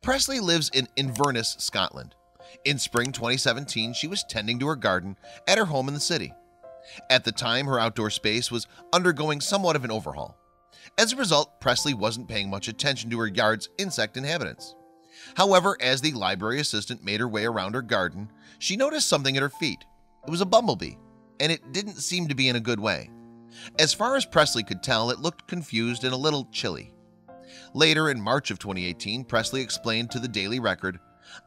Presly lives in Inverness, Scotland. In spring 2017, she was tending to her garden at her home in the city. At the time, her outdoor space was undergoing somewhat of an overhaul. As a result, Presly wasn't paying much attention to her yard's insect inhabitants. However, as the library assistant made her way around her garden, she noticed something at her feet. It was a bumblebee, and it didn't seem to be in a good way. As far as Presly could tell, it looked confused and a little chilly. Later in March of 2018, Presly explained to the Daily Record,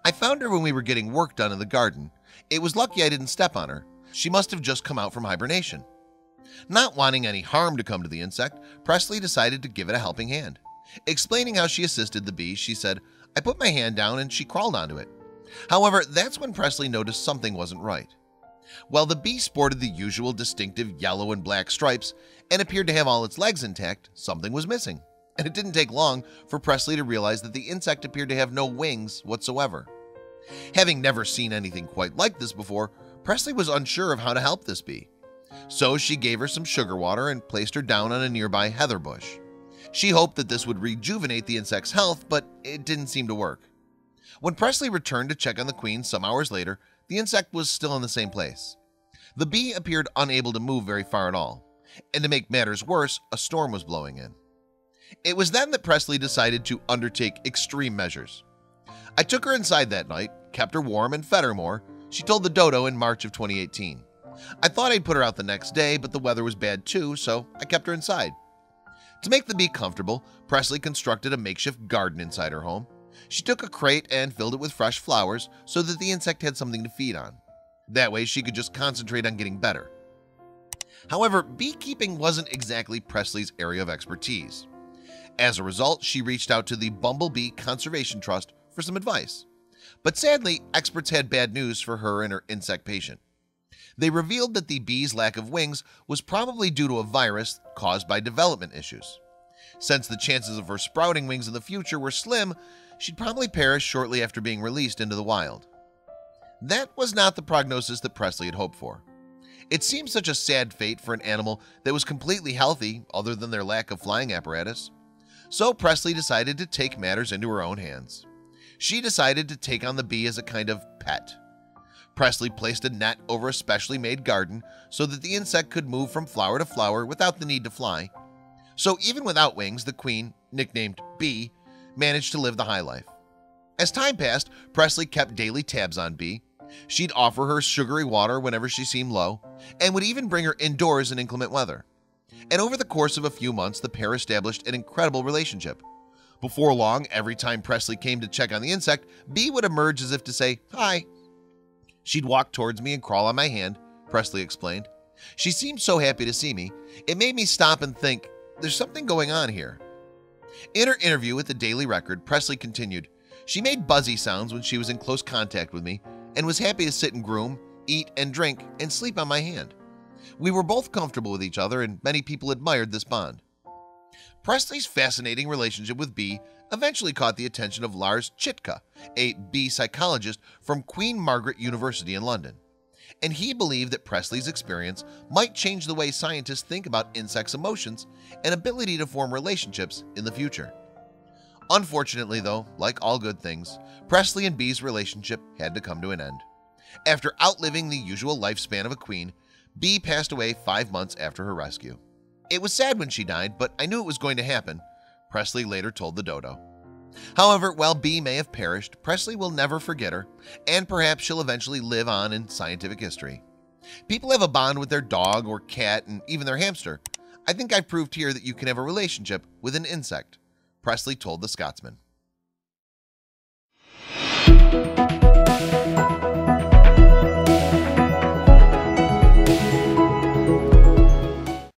"I found her when we were getting work done in the garden. It was lucky I didn't step on her. She must have just come out from hibernation." Not wanting any harm to come to the insect, Presly decided to give it a helping hand. Explaining how she assisted the bee, she said, "I put my hand down and she crawled onto it." However, that's when Presly noticed something wasn't right. While the bee sported the usual distinctive yellow and black stripes and appeared to have all its legs intact, something was missing. And it didn't take long for Presly to realize that the insect appeared to have no wings whatsoever. Having never seen anything quite like this before, Presly was unsure of how to help this bee. So she gave her some sugar water and placed her down on a nearby heather bush. She hoped that this would rejuvenate the insect's health, but it didn't seem to work. When Presly returned to check on the queen some hours later, the insect was still in the same place. The bee appeared unable to move very far at all, and to make matters worse, a storm was blowing in. It was then that Presly decided to undertake extreme measures. "I took her inside that night, kept her warm and fed her more," she told the Dodo in March of 2018. "I thought I'd put her out the next day, but the weather was bad too, so I kept her inside." To make the bee comfortable, Presly constructed a makeshift garden inside her home. She took a crate and filled it with fresh flowers so that the insect had something to feed on. That way she could just concentrate on getting better. However, beekeeping wasn't exactly Presly's area of expertise. As a result, she reached out to the Bumblebee Conservation Trust for some advice. But sadly, experts had bad news for her and her insect patient. They revealed that the bee's lack of wings was probably due to a virus caused by development issues. Since the chances of her sprouting wings in the future were slim, she'd probably perish shortly after being released into the wild. That was not the prognosis that Presly had hoped for. It seemed such a sad fate for an animal that was completely healthy other than their lack of flying apparatus. So Presly decided to take matters into her own hands. She decided to take on the bee as a kind of pet. Presly placed a net over a specially made garden so that the insect could move from flower to flower without the need to fly. So even without wings, the queen, nicknamed Bee, managed to live the high life. As time passed, Presly kept daily tabs on Bee. She'd offer her sugary water whenever she seemed low, and would even bring her indoors in inclement weather. And over the course of a few months, the pair established an incredible relationship. Before long, every time Presly came to check on the insect, Bee would emerge as if to say, "Hi." She'd walk towards me and crawl on my hand, Presly explained. She seemed so happy to see me, it made me stop and think, there's something going on here. In her interview with the Daily Record, Presly continued, "She made buzzy sounds when she was in close contact with me and was happy to sit and groom, eat and drink, and sleep on my hand. We were both comfortable with each other, and many people admired this bond." Presly's fascinating relationship with Bee eventually caught the attention of Lars Chitka, a bee psychologist from Queen Margaret University in London. And he believed that Presly's experience might change the way scientists think about insects' emotions and ability to form relationships in the future. Unfortunately, though, like all good things, Presly and Bee's relationship had to come to an end. After outliving the usual lifespan of a queen, Bee passed away 5 months after her rescue. "It was sad when she died, but I knew it was going to happen," Presly later told the Dodo. However, while Bee may have perished, Presly will never forget her, and perhaps she'll eventually live on in scientific history. People have a bond with their dog or cat and even their hamster. I think I've proved here that you can have a relationship with an insect, Presly told the Scotsman.